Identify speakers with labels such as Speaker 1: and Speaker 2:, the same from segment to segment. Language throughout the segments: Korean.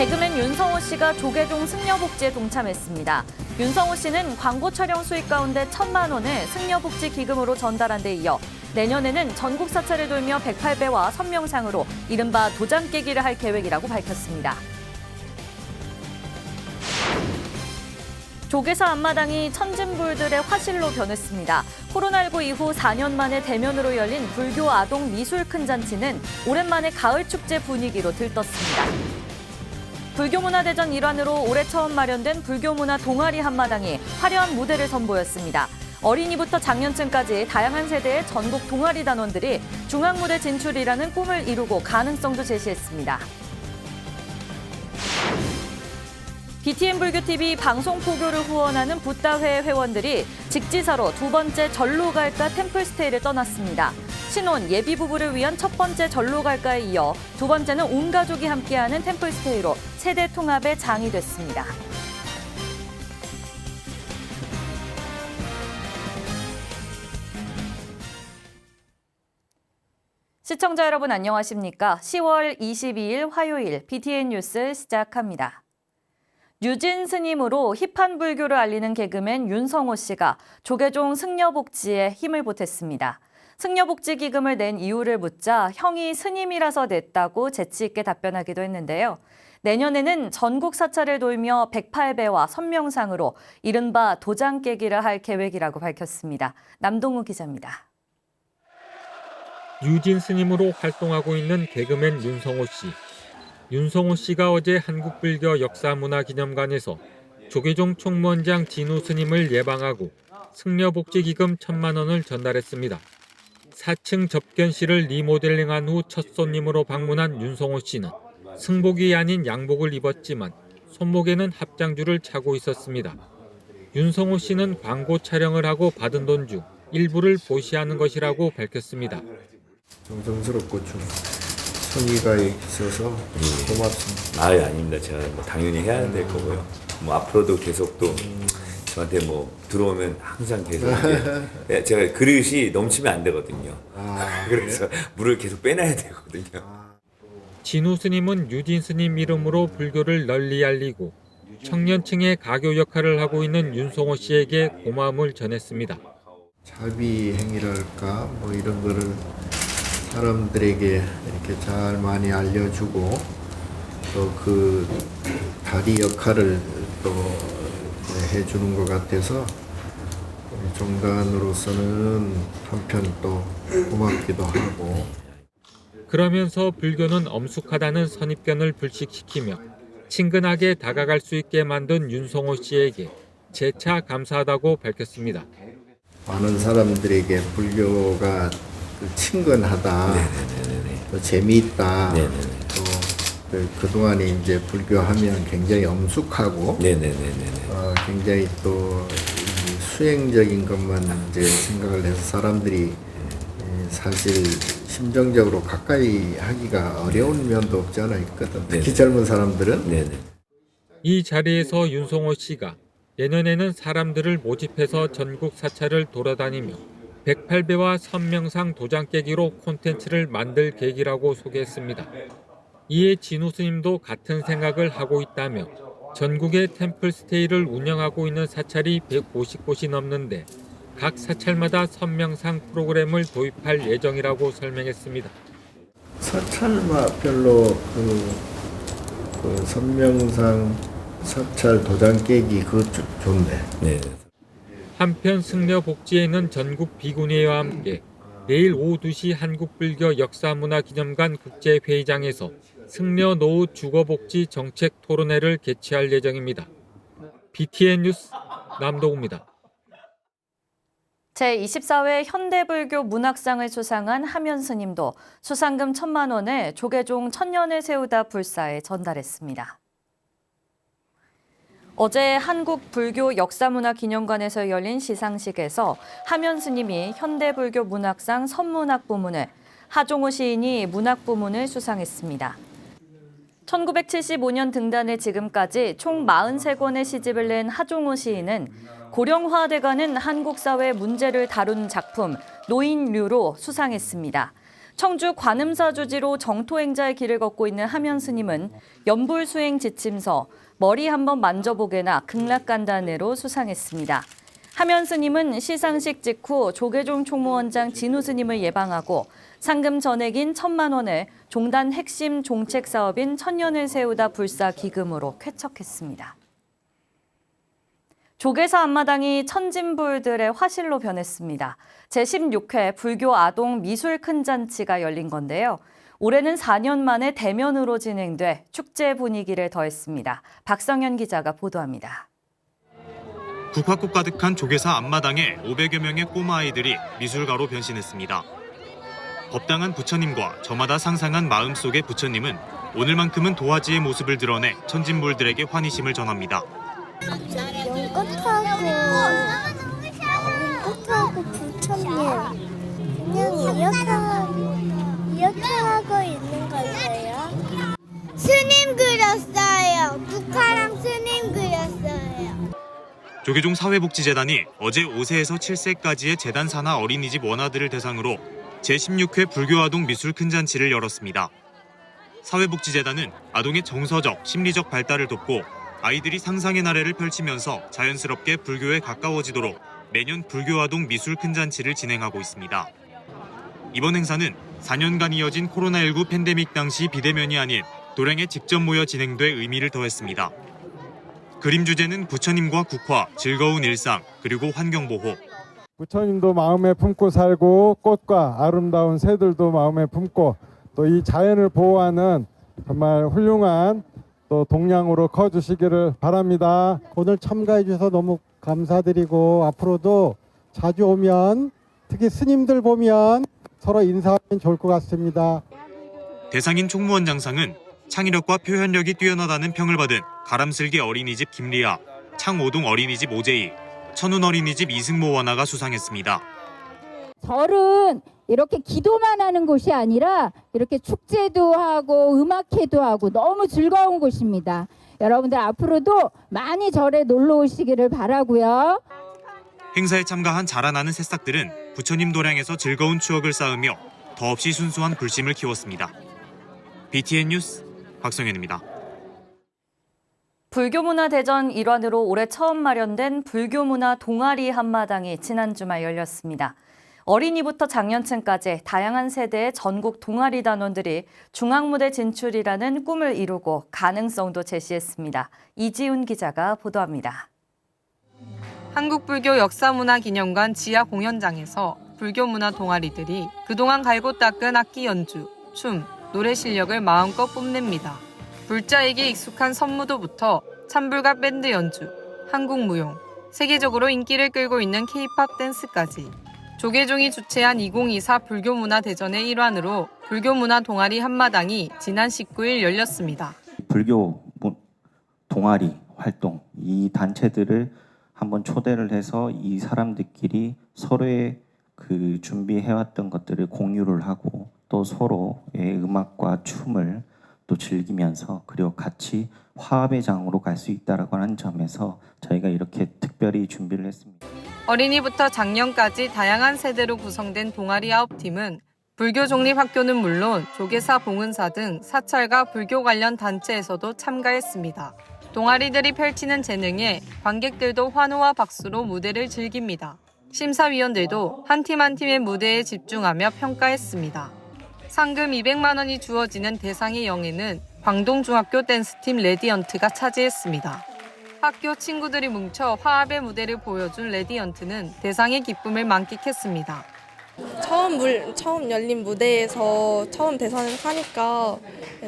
Speaker 1: 개그맨 윤성호 씨가 조계종 승려복지에 동참했습니다. 윤성호 씨는 광고 촬영 수익 가운데 1,000만 원을 승려복지 기금으로 전달한 데 이어 내년에는 전국 사찰을 돌며 108배와 선명상으로 이른바 도장 깨기를 할 계획이라고 밝혔습니다. 조계사 앞마당이 천진불들의 화실로 변했습니다. 코로나19 이후 4년 만에 대면으로 열린 불교 아동 미술 큰 잔치는 오랜만에 가을 축제 분위기로 들떴습니다. 불교문화대전 일환으로 올해 처음 마련된 불교문화 동아리 한마당이 화려한 무대를 선보였습니다. 어린이부터 장년층까지 다양한 세대의 전국 동아리 단원들이 중앙무대 진출이라는 꿈을 이루고 가능성도 제시했습니다. BTN 불교TV 방송 포교를 후원하는 붓다회 회원들이 직지사로 두 번째 절로 갈까 템플스테이를 떠났습니다. 신혼, 예비 부부를 위한 첫 번째 절로 갈까에 이어 두 번째는 온 가족이 함께하는 템플스테이로 세대 통합의 장이 됐습니다. 시청자 여러분 안녕하십니까? 10월 22일 화요일 BTN 뉴스 시작합니다. 유진 스님으로 힙한 불교를 알리는 개그맨 윤성호 씨가 조계종 승려복지에 힘을 보탰습니다. 승려복지 기금을 낸 이유를 묻자 형이 스님이라서 냈다고 재치 있게 답변하기도 했는데요. 내년에는 전국 사찰을 돌며 108배와 선명상으로 이른바 도장 깨기를 할 계획이라고 밝혔습니다. 남동우 기자입니다.
Speaker 2: 유진 스님으로 활동하고 있는 개그맨 윤성호 씨. 윤성호 씨가 어제 한국불교 역사문화기념관에서 조계종 총무원장 진우 스님을 예방하고 승려복지기금 1,000만 원을 전달했습니다. 4층 접견실을 리모델링한 후 첫 손님으로 방문한 윤성호 씨는 승복이 아닌 양복을 입었지만 손목에는 합장줄을 차고 있었습니다. 윤성호 씨는 광고 촬영을 하고 받은 돈 중 일부를 보시하는 것이라고 밝혔습니다.
Speaker 3: 정성스럽고 좀 성의가 있어서 고맙습니다.
Speaker 4: 아닙니다. 제가 당연히 해야 될 거고요. 앞으로도 계속 또 저한테 들어오면 항상 계속 제가 그릇이 넘치면 안 되거든요. 그래서 물을 계속 빼놔야 되거든요.
Speaker 2: 진우 스님은 유진 스님 이름으로 불교를 널리 알리고 청년층의 가교 역할을 하고 있는 윤성호 씨에게 고마움을 전했습니다.
Speaker 3: 자비 행위랄까 이런 거를 사람들에게 이렇게 잘 많이 알려주고 또 그 다리 역할을 또 해주는 것 같아서 우리 종단으로서는 한편 또 고맙기도 하고.
Speaker 2: 그러면서 불교는 엄숙하다는 선입견을 불식시키며 친근하게 다가갈 수 있게 만든 윤성호 씨에게 재차 감사하다고 밝혔습니다.
Speaker 3: 많은 사람들에게 불교가 친근하다, 또 재미있다, 또 그동안에 이제 불교하면 굉장히 엄숙하고, 굉장히 또 수행적인 것만 이제 생각을 해서 사람들이 사실 심정적으로 가까이 하기가 어려운 면도 없지 않아 있거든. 특히 젊은 사람들은.
Speaker 2: 이 자리에서 윤성호 씨가 내년에는 사람들을 모집해서 전국 사찰을 돌아다니며 108배와 선명상 도장 깨기로 콘텐츠를 만들 계획이라고 소개했습니다. 이에 진우 스님도 같은 생각을 하고 있다며 전국의 템플스테이를 운영하고 있는 사찰이 150곳이 넘는데 각 사찰마다 선명상 프로그램을 도입할 예정이라고 설명했습니다.
Speaker 3: 사찰마별로 그 선명상 사찰 도장 깨기 그거 좋네.
Speaker 2: 한편 승려복지에는 전국 비구니와 함께 내일 오후 2시 한국불교 역사문화기념관 국제회의장에서 승려 노후 주거복지 정책 토론회를 개최할 예정입니다. BTN 뉴스 남동우입니다.
Speaker 1: 제24회 현대불교 문학상을 수상한 하면 스님도 수상금 1,000만 원을 조계종 천년을 세우다 불사에 전달했습니다. 어제 한국불교역사문화기념관에서 열린 시상식에서 하면 스님이 현대불교 문학상 선문학 부문을, 하종우 시인이 문학 부문을 수상했습니다. 1975년 등단해 지금까지 총 43권의 시집을 낸 하종우 시인은 고령화돼가는 한국 사회 문제를 다룬 작품 노인류로 수상했습니다. 청주 관음사 주지로 정토행자의 길을 걷고 있는 하면 스님은 연불 수행 지침서 머리 한번 만져보게나 극락간단으로 수상했습니다. 하면 스님은 시상식 직후 조계종 총무원장 진우 스님을 예방하고 상금 전액인 1,000만 원을 종단 핵심 종책 사업인 천년을 세우다 불사 기금으로 쾌척했습니다. 조계사 앞마당이 천진불들의 화실로 변했습니다. 제16회 불교 아동 미술 큰 잔치가 열린 건데요. 올해는 4년 만에 대면으로 진행돼 축제 분위기를 더했습니다. 박성현 기자가 보도합니다.
Speaker 5: 국화꽃 가득한 조계사 앞마당에 500여 명의 꼬마 아이들이 미술가로 변신했습니다. 법당한 부처님과 저마다 상상한 마음속의 부처님은 오늘만큼은 도화지의 모습을 드러내 천진불들에게 환희심을 전합니다.
Speaker 6: 연꽃하고 부처님 그냥 이렇게 하고 있는 거예요. 스님 그렸어요. 국화랑 스님 그렸어요.
Speaker 5: 조계종 사회복지재단이 어제 5세에서 7세까지의 재단 산하 어린이집 원아들을 대상으로 제16회 불교아동 미술 큰 잔치를 열었습니다. 사회복지재단은 아동의 정서적, 심리적 발달을 돕고 아이들이 상상의 나래를 펼치면서 자연스럽게 불교에 가까워지도록 매년 불교아동 미술 큰 잔치를 진행하고 있습니다. 이번 행사는 4년간 이어진 코로나19 팬데믹 당시 비대면이 아닌 도량에 직접 모여 진행돼 의미를 더했습니다. 그림 주제는 부처님과 국화, 즐거운 일상, 그리고 환경보호.
Speaker 7: 부처님도 마음에 품고 살고 꽃과 아름다운 새들도 마음에 품고 또 이 자연을 보호하는 정말 훌륭한 또 동량으로 커주시기를 바랍니다.
Speaker 8: 오늘 참가해 주셔서 너무 감사드리고 앞으로도 자주 오면 특히 스님들 보면 서로 인사하면 좋을 것 같습니다.
Speaker 5: 대상인 총무원장상은 창의력과 표현력이 뛰어나다는 평을 받은 가람슬기 어린이집 김리아, 창오동 어린이집 오재희, 천운 어린이집 이승모 원아가 수상했습니다.
Speaker 9: 절은 이렇게 기도만 하는 곳이 아니라 이렇게 축제도 하고 음악회도 하고 너무 즐거운 곳입니다. 여러분들 앞으로도 많이 절에 놀러 오시기를 바라고요.
Speaker 5: 행사에 참가한 자라나는 새싹들은 부처님 도량에서 즐거운 추억을 쌓으며 더없이 순수한 불심을 키웠습니다. BTN 뉴스 박성현입니다.
Speaker 1: 불교문화대전 일환으로 올해 처음 마련된 불교문화 동아리 한마당이 지난 주말 열렸습니다. 어린이부터 장년층까지 다양한 세대의 전국 동아리 단원들이 중앙무대 진출이라는 꿈을 이루고 가능성도 제시했습니다. 이지훈 기자가 보도합니다.
Speaker 10: 한국불교 역사문화기념관 지하 공연장에서 불교문화 동아리들이 그동안 갈고 닦은 악기 연주, 춤, 노래 실력을 마음껏 뽐냅니다. 불자에게 익숙한 선무도부터 찬불과 밴드 연주, 한국무용, 세계적으로 인기를 끌고 있는 K-팝 댄스까지 조계종이 주최한 2024 불교문화대전의 일환으로 불교문화 동아리 한마당이 지난 19일 열렸습니다.
Speaker 11: 불교 동아리 활동, 이 단체들을 한번 초대를 해서 이 사람들끼리 서로의 그 준비해왔던 것들을 공유를 하고 또 서로의 음악과 춤을 또 즐기면서 그리고 같이 화합의 장으로 갈 수 있다라고 하는 점에서 저희가 이렇게 특별히 준비를 했습니다.
Speaker 10: 어린이부터 장년까지 다양한 세대로 구성된 동아리 9팀은 불교 종립학교는 물론 조계사 봉은사 등 사찰과 불교 관련 단체에서도 참가했습니다. 동아리들이 펼치는 재능에 관객들도 환호와 박수로 무대를 즐깁니다. 심사위원들도 한 팀 한 팀의 무대에 집중하며 평가했습니다. 상금 200만 원이 주어지는 대상의 영예는 광동중학교 댄스팀 레디언트가 차지했습니다. 학교 친구들이 뭉쳐 화합의 무대를 보여준 레디언트는 대상의 기쁨을 만끽했습니다.
Speaker 12: 처음 열린 무대에서 처음 대상을 하니까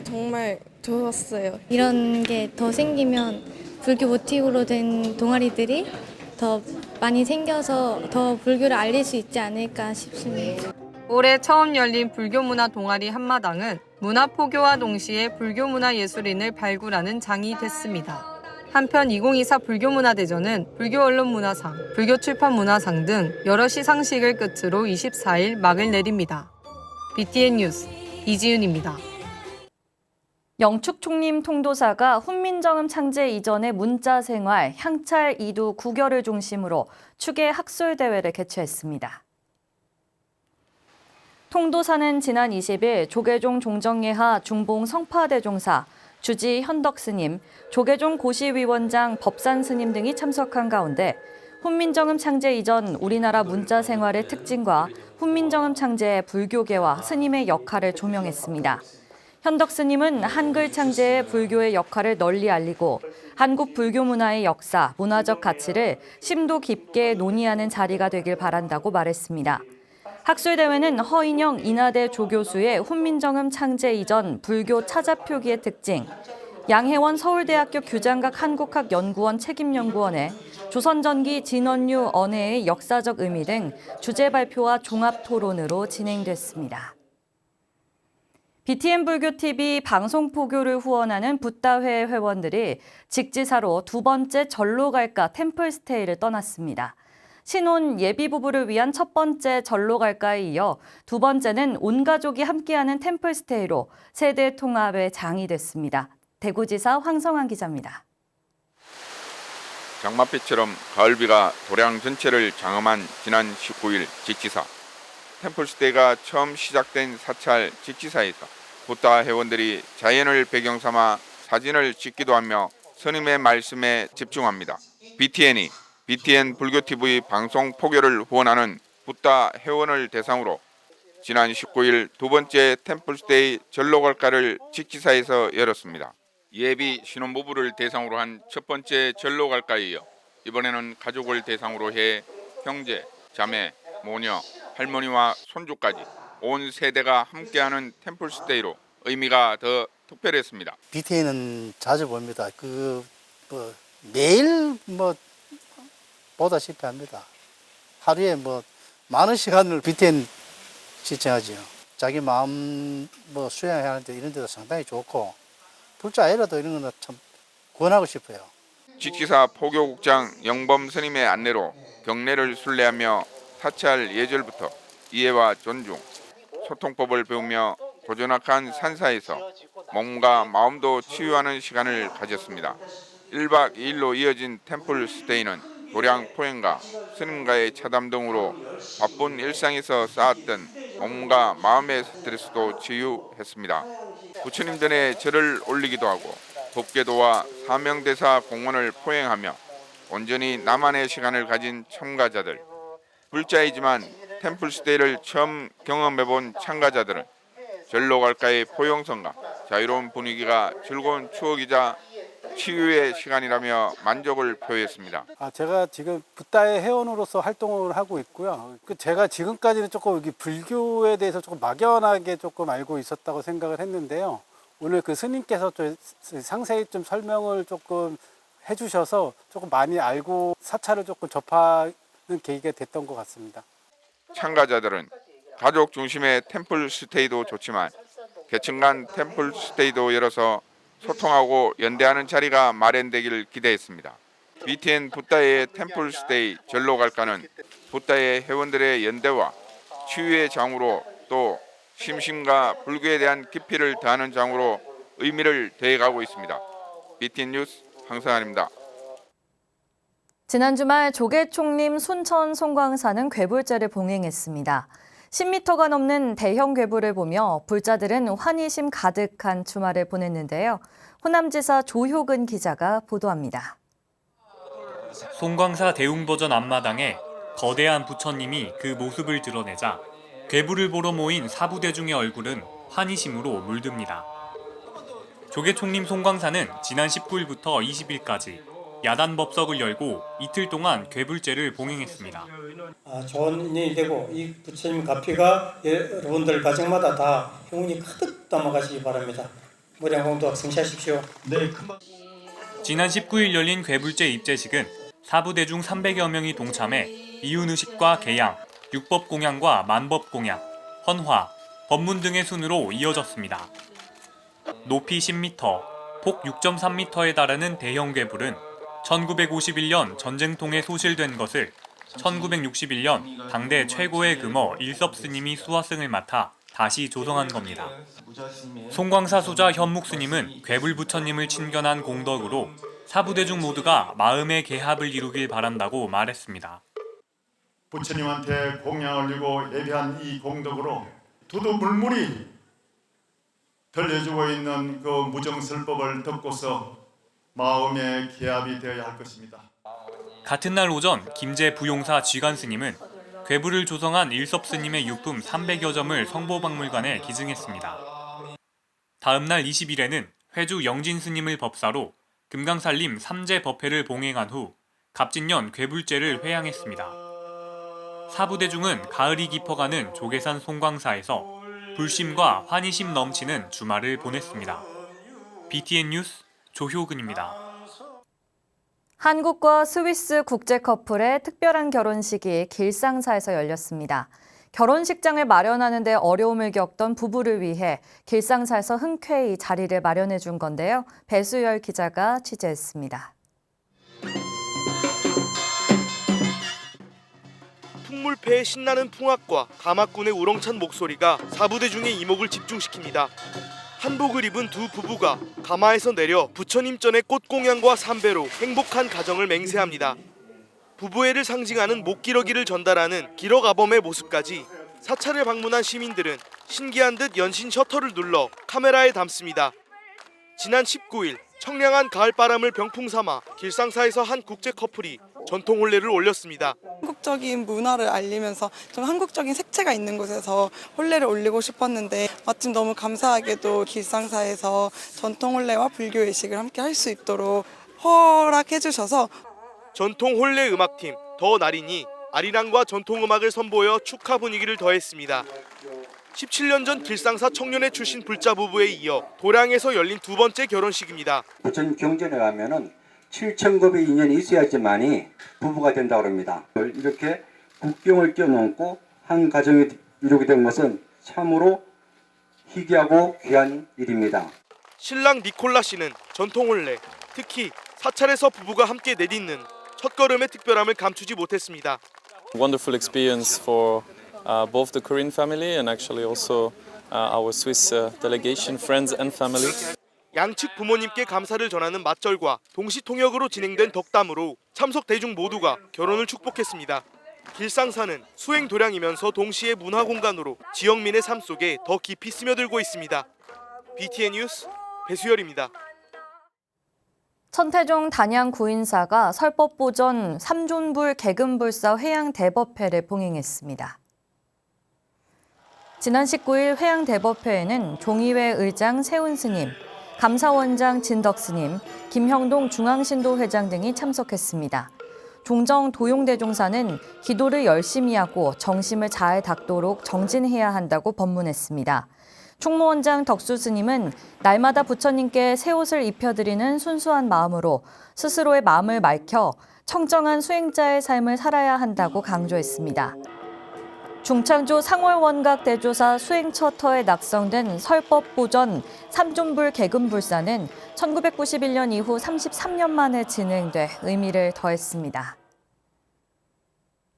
Speaker 12: 정말 좋았어요.
Speaker 13: 이런 게 더 생기면 불교 모티브로 된 동아리들이 더 많이 생겨서 더 불교를 알릴 수 있지 않을까 싶습니다.
Speaker 10: 올해 처음 열린 불교문화 동아리 한마당은 문화 포교와 동시에 불교문화 예술인을 발굴하는 장이 됐습니다. 한편 2024 불교문화대전은 불교언론문화상, 불교출판문화상 등 여러 시상식을 끝으로 24일 막을 내립니다. BTN 뉴스 이지윤입니다.
Speaker 1: 영축 총림 통도사가 훈민정음 창제 이전의 문자생활, 향찰, 이두, 구결을 중심으로 추계 학술대회를 개최했습니다. 통도사는 지난 20일 조계종 종정예하 중봉 성파대종사, 주지 현덕스님, 조계종 고시위원장 법산스님 등이 참석한 가운데 훈민정음 창제 이전 우리나라 문자 생활의 특징과 훈민정음 창제의 불교계와 스님의 역할을 조명했습니다. 현덕스님은 한글 창제의 불교의 역할을 널리 알리고 한국 불교 문화의 역사, 문화적 가치를 심도 깊게 논의하는 자리가 되길 바란다고 말했습니다. 학술대회는 허인영 인하대 조교수의 훈민정음 창제 이전 불교 차자표기의 특징, 양혜원 서울대학교 규장각 한국학연구원 책임연구원의 조선전기 진원류 언해의 역사적 의미 등 주제 발표와 종합토론으로 진행됐습니다. BTN 불교TV 방송 포교를 후원하는 붓다회 회원들이 직지사로 두 번째 절로 갈까 템플스테이를 떠났습니다. 신혼 예비부부를 위한 첫 번째 절로 갈까에 이어 두 번째는 온 가족이 함께하는 템플스테이로 세대 통합의 장이 됐습니다. 대구지사 황성환 기자입니다.
Speaker 14: 장맛비처럼 가을비가 도량 전체를 장엄한 지난 19일 직지사. 템플스테이가 처음 시작된 사찰 직지사에서 붓다 회원들이 자연을 배경 삼아 사진을 찍기도 하며 스님의 말씀에 집중합니다. BTN 불교TV 방송 포교를 후원하는 붓다 회원을 대상으로 지난 19일 두 번째 템플스테이 절로갈까를 직지사에서 열었습니다. 예비 신혼부부를 대상으로 한 첫 번째 절로갈까에 이어 이번에는 가족을 대상으로 해 형제, 자매, 모녀, 할머니와 손주까지 온 세대가 함께하는 템플스테이로 의미가 더 특별했습니다.
Speaker 15: BTN은 자주 봅니다. 매일 보다시피 합니다. 하루에 많은 시간을 BTN 시청하죠. 자기 마음 수양해야 하는데 이런 데도 상당히 좋고 불자 아니라도 이런 거는 참 권하고 싶어요.
Speaker 14: 직지사 포교국장 영범 스님의 안내로 경례를 순례하며 사찰 예절부터 이해와 존중, 소통법을 배우며 고전악한 산사에서 몸과 마음도 치유하는 시간을 가졌습니다. 1박 2일로 이어진 템플스테이는 도량 포행과 스님과의 차담 등으로 바쁜 일상에서 쌓았던 몸과 마음의 스트레스도 치유했습니다. 부처님 전에 절을 올리기도 하고 법계도와 사명대사 공원을 포행하며 온전히 나만의 시간을 가진 참가자들. 불자이지만 템플스테이를 처음 경험해본 참가자들은 절로갈까의 포용성과 자유로운 분위기가 즐거운 추억이자 치유의 시간이라며 만족을 표했습니다.
Speaker 8: 제가 지금 붓다의 회원으로서 활동을 하고 있고요. 제가 지금까지는 조금 불교에 대해서 조금 막연하게 조금 알고 있었다고 생각을 했는데요. 오늘 스님께서 좀 상세히 좀 설명을 조금 해주셔서 조금 많이 알고 사찰을 조금 접하는 계기가 됐던 것 같습니다.
Speaker 14: 참가자들은 가족 중심의 템플스테이도 좋지만 계층 간 템플스테이도 열어서 소통하고 연대하는 자리가 마련되길 기대했습니다. BTN 붓다의 템플스테이 절로갈까는 붓다의 회원들의 연대와 치유의 장으로 또 심신과 불교에 대한 깊이를 더하는 장으로 의미를 더해가고 있습니다. BTN 뉴스 황성환입니다.
Speaker 1: 지난 주말 조계총림 순천 송광사는 괴불제를 봉행했습니다. 10m가 넘는 대형 괴불을 보며 불자들은 환희심 가득한 주말을 보냈는데요. 호남지사 조효근 기자가 보도합니다.
Speaker 16: 송광사 대웅버전 앞마당에 거대한 부처님이 그 모습을 드러내자 괴불을 보러 모인 사부대중의 얼굴은 환희심으로 물듭니다. 조계총림 송광사는 지난 19일부터 20일까지 야단 법석을 열고 이틀 동안 괴불제를 봉행했습니다.
Speaker 17: 좋은 인연이 되고 이 부처님 가피가 여러분들 가정마다 다 행운이 가득 담아가시기 바랍니다. 무량공도 성취하십시오. 네.
Speaker 16: 지난 19일 열린 괴불제 입제식은 사부대중 300여 명이 동참해 이윤의식과 개양, 육법공양과 만법공양, 헌화, 법문 등의 순으로 이어졌습니다. 높이 10m, 폭 6.3m에 달하는 대형 괴불은 1951년 전쟁통에 소실된 것을 1961년 당대 최고의 금어 일섭스님이 수화승을 맡아 다시 조성한 겁니다. 송광사 수자 현묵스님은 괴불부처님을 친견한 공덕으로 사부대중 모두가 마음의 개합을 이루길 바란다고 말했습니다.
Speaker 18: 부처님한테 공양 올리고 예배한 이 공덕으로 두두 물물이 들려주고 있는 그 무정설법을 듣고서 마음의 기합이 되어야 할 것입니다.
Speaker 16: 같은 날 오전 김제 부용사 쥐간 스님은 괴부를 조성한 일섭 스님의 유품 300여 점을 성보박물관에 기증했습니다. 다음 날 20일에는 회주 영진 스님을 법사로 금강살림 3제 법회를 봉행한 후 갑진년 괴불제를 회양했습니다. 사부대중은 가을이 깊어가는 조계산 송광사에서 불심과 환희심 넘치는 주말을 보냈습니다. BTN 뉴스 조효근입니다.
Speaker 1: 한국과 스위스 국제 커플의 특별한 결혼식이 길상사에서 열렸습니다. 결혼식장을 마련하는 데 어려움을 겪던 부부를 위해 길상사에서 흔쾌히 자리를 마련해 준 건데요. 배수열 기자가 취재했습니다.
Speaker 19: 풍물패의 신나는 풍악과 가마꾼의 우렁찬 목소리가 사부대중의 이목을 집중시킵니다. 한복을 입은 두 부부가 가마에서 내려 부처님 전에 꽃공양과 삼배로 행복한 가정을 맹세합니다. 부부애를 상징하는 목기러기를 전달하는 기러가범의 모습까지 사찰을 방문한 시민들은 신기한 듯 연신 셔터를 눌러 카메라에 담습니다. 지난 19일 청량한 가을바람을 병풍 삼아 길상사에서 한 국제 커플이 전통 혼례를 올렸습니다.
Speaker 20: 한국적인 문화를 알리면서 좀 한국적인 색채가 있는 곳에서 혼례를 올리고 싶었는데 마침 너무 감사하게도 길상사에서 전통 혼례와 불교 예식을 함께 할 수 있도록 허락해 주셔서
Speaker 19: 전통 혼례 음악팀 더 나린이 아리랑과 전통 음악을 선보여 축하 분위기를 더했습니다. 17년 전 길상사 청년회 출신 불자 부부에 이어 도량에서 열린 두 번째 결혼식입니다.
Speaker 21: 부처님 경전에 가면은 7,000급의 인연이 있어야지만이 부부가 된다고 합니다. 이렇게 국경을 뛰어넘고 한 가정이 이루게 된 것은 참으로 희귀하고 귀한 일입니다.
Speaker 19: 신랑 니콜라 씨는 전통 혼례, 특히 사찰에서 부부가 함께 내딛는 첫걸음의 특별함을 감추지 못했습니다.
Speaker 22: Wonderful experience for both the Korean family and actually also our Swiss delegation, friends and family.
Speaker 19: 양측 부모님께 감사를 전하는 맞절과 동시통역으로 진행된 덕담으로 참석 대중 모두가 결혼을 축복했습니다. 길상사는 수행 도량이면서 동시에 문화 공간으로 지역민의 삶 속에 더 깊이 스며들고 있습니다. BTN 뉴스 배수열입니다.
Speaker 1: 천태종 단양 구인사가 설법보전 삼존불 개금불사 회양 대법회를 봉행했습니다. 지난 19일 회양 대법회에는 종의회 의장 세훈 스님, 감사원장 진덕 스님, 김형동 중앙신도 회장 등이 참석했습니다. 종정 도용대종사는 기도를 열심히 하고 정심을 잘 닦도록 정진해야 한다고 법문했습니다. 충무원장 덕수 스님은 날마다 부처님께 새 옷을 입혀드리는 순수한 마음으로 스스로의 마음을 맑혀 청정한 수행자의 삶을 살아야 한다고 강조했습니다. 중창조 상월원각 대조사 수행처터에 낙성된 설법보전 삼존불 개금불사는 1991년 이후 33년 만에 진행돼 의미를 더했습니다.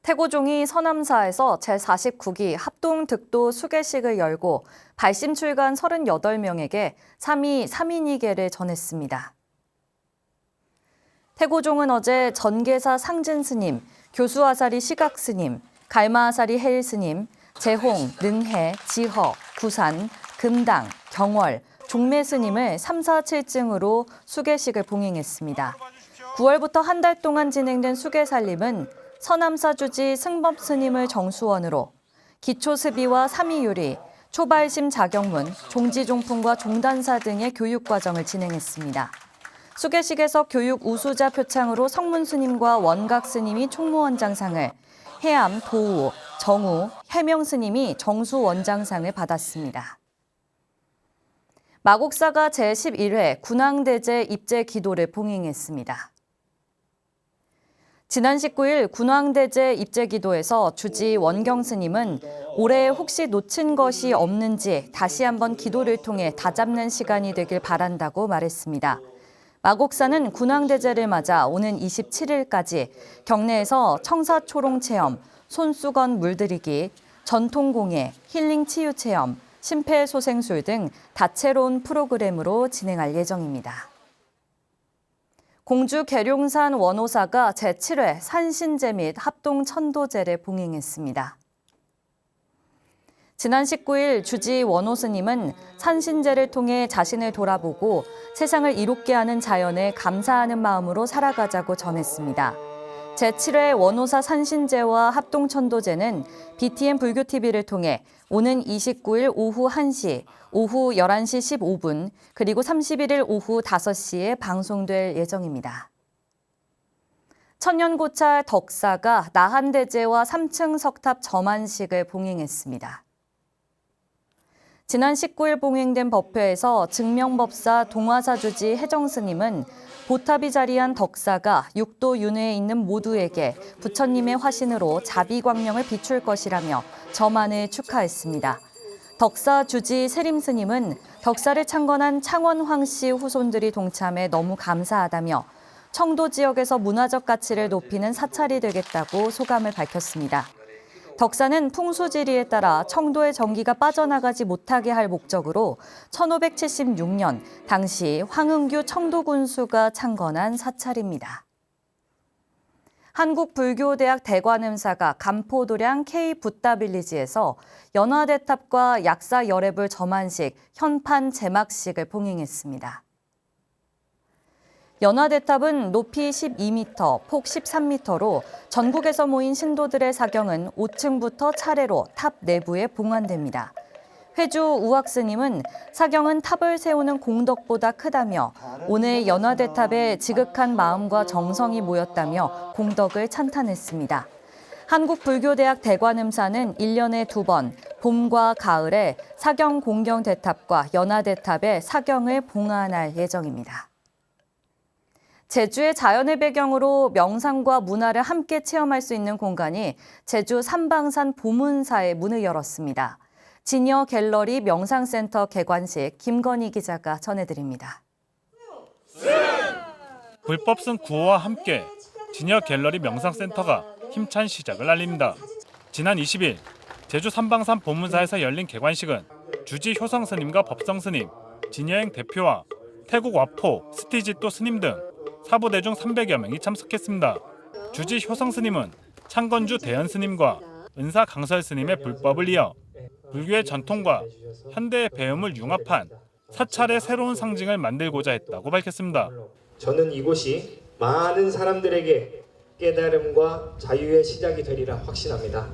Speaker 1: 태고종이 서남사에서 제49기 합동득도 수계식을 열고 발심 출간 38명에게 3.2개를 전했습니다. 태고종은 어제 전계사 상진스님, 교수아사리 시각스님, 갈마아사리 해일스님, 재홍, 능해, 지허, 구산, 금당, 경월, 종매스님을 3, 4, 7증으로 수계식을 봉행했습니다. 9월부터 한 달 동안 진행된 수계살림은 서남사 주지 승법스님을 정수원으로 기초습의와 삼위유리, 초발심 자경문, 종지종품과 종단사 등의 교육과정을 진행했습니다. 수계식에서 교육 우수자 표창으로 성문스님과 원각스님이 총무원장상을, 해암, 도우, 정우, 해명스님이 정수원장상을 받았습니다. 마곡사가 제11회 군왕대제 입제 기도를 봉행했습니다. 지난 19일 군왕대제 입제 기도에서 주지 원경 스님은 올해 혹시 놓친 것이 없는지 다시 한번 기도를 통해 다잡는 시간이 되길 바란다고 말했습니다. 마곡사는 군왕대제를 맞아 오는 27일까지 경내에서 청사초롱체험, 손수건 물들이기, 전통공예, 힐링치유체험, 심폐소생술 등 다채로운 프로그램으로 진행할 예정입니다. 공주 계룡산 원호사가 제7회 산신제 및 합동천도제를 봉행했습니다. 지난 19일 주지 원호 스님은 산신제를 통해 자신을 돌아보고 세상을 이롭게 하는 자연에 감사하는 마음으로 살아가자고 전했습니다. 제7회 원호사 산신제와 합동천도제는 BTN 불교TV를 통해 오는 29일 오후 1시, 오후 11시 15분, 그리고 31일 오후 5시에 방송될 예정입니다. 천년고찰 덕사가 나한대제와 3층 석탑 점안식을 봉행했습니다. 지난 19일 봉행된 법회에서 증명법사 동화사주지 혜정스님은 보탑이 자리한 덕사가 육도 윤회에 있는 모두에게 부처님의 화신으로 자비광명을 비출 것이라며 점안을 축하했습니다. 덕사 주지 세림스님은 덕사를 창건한 창원황씨 후손들이 동참해 너무 감사하다며 청도 지역에서 문화적 가치를 높이는 사찰이 되겠다고 소감을 밝혔습니다. 덕사는 풍수지리에 따라 청도의 전기가 빠져나가지 못하게 할 목적으로 1576년 당시 황은규 청도군수가 창건한 사찰입니다. 한국불교대학 대관음사가 간포도량 K 붓다빌리지에서 연화대탑과 약사열애불 점안식, 현판 제막식을 봉행했습니다. 연화대탑은 높이 12m, 폭 13m로 전국에서 모인 신도들의 사경은 5층부터 차례로 탑 내부에 봉안됩니다. 회주 우학스님은 사경은 탑을 세우는 공덕보다 크다며 오늘 연화대탑에 지극한 마음과 정성이 모였다며 공덕을 찬탄했습니다. 한국불교대학 대관음사는 1년에 2번 봄과 가을에 사경 공경대탑과 연화대탑에 사경을 봉안할 예정입니다. 제주의 자연을 배경으로 명상과 문화를 함께 체험할 수 있는 공간이 제주 삼방산 보문사에 문을 열었습니다. 진여 갤러리 명상센터 개관식 김건희 기자가 전해드립니다.
Speaker 3: 불법성 구호와 함께 진여 갤러리 명상센터가 힘찬 시작을 알립니다. 지난 20일 제주 삼방산 보문사에서 열린 개관식은 주지 효성 스님과 법성 스님, 진여행 대표와 태국 와포, 스티지또 스님 등 사부대중 300여 명이 참석했습니다. 주지 효성 스님은 창건주 대연 스님과 은사 강설 스님의 불법을 이어 불교의 전통과 현대의 배움을 융합한 사찰의 새로운 상징을 만들고자 했다고 밝혔습니다.
Speaker 4: 저는 이곳이 많은 사람들에게 깨달음과 자유의 시작이 되리라 확신합니다.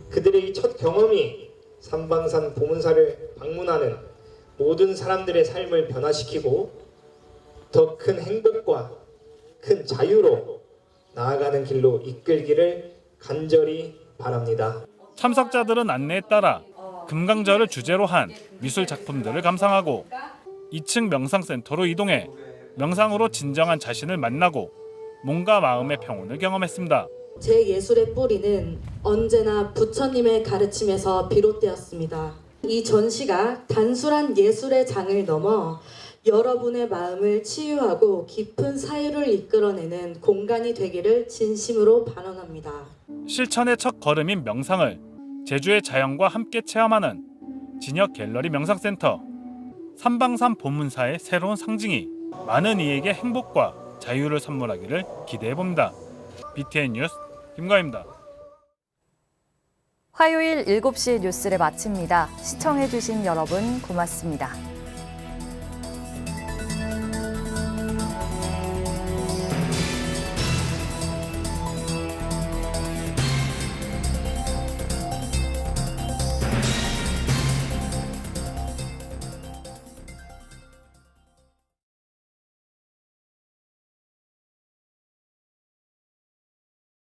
Speaker 4: 그들의 이 첫 경험이 삼방산 보문사를 방문하는 모든 사람들의 삶을 변화시키고 더 큰 행복과 큰 자유로 나아가는 길로 이끌기를 간절히 바랍니다.
Speaker 3: 참석자들은 안내에 따라 금강절을 주제로 한 미술 작품들을 감상하고 2층 명상센터로 이동해 명상으로 진정한 자신을 만나고 몸과 마음의 평온을 경험했습니다.
Speaker 23: 제 예술의 뿌리는 언제나 부처님의 가르침에서 비롯되었습니다. 이 전시가 단순한 예술의 장을 넘어 여러분의 마음을 치유하고 깊은 사유를 이끌어내는 공간이 되기를 진심으로 발언합니다.
Speaker 3: 실천의 첫 걸음인 명상을 제주의 자연과 함께 체험하는 진여 갤러리 명상센터. 삼방산 보문사의 새로운 상징이 많은 이에게 행복과 자유를 선물하기를 기대해봅니다. BTN 뉴스 김가희입니다.
Speaker 1: 화요일 7시 뉴스를 마칩니다. 시청해주신 여러분 고맙습니다.